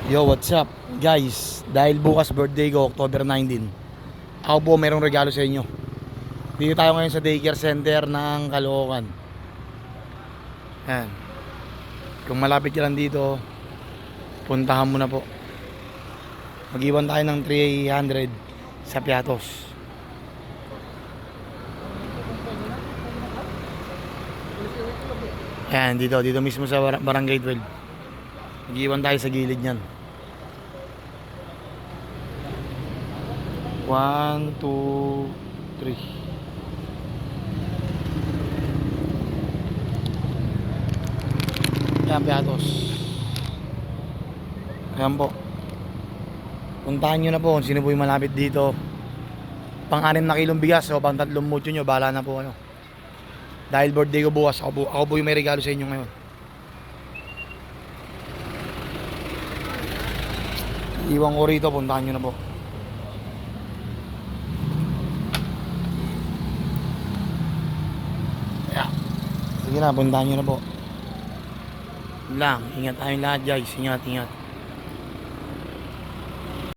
Yo, what's up guys? Dahil bukas birthday ko, October 19, ako po merong regalo sa inyo. Dito tayo ngayon sa daycare center ng Caloocan. Yan. Kung malapit ka lang dito, puntahan mo na po. Mag-iwan tayo ng 300 sa Piatos. Yan, dito mismo sa Barangay 12. Mag-iwan tayo sa gilid niyan. 1, 2, 3. Yan, Piatos. Ayan po. Puntahan nyo na po kung sino po yung malapit dito. Pang 6 na kilong bigas o pang 3 mucho nyo, bahala na po ano. Dahil birthday ko bukas, ako po yung may regalo sa inyo ngayon. Iwan ko rito, puntahan nyo na po. Yeah. Sige na, puntahan nyo na po. Yun lang, ingat tayong lahat guys, ingat.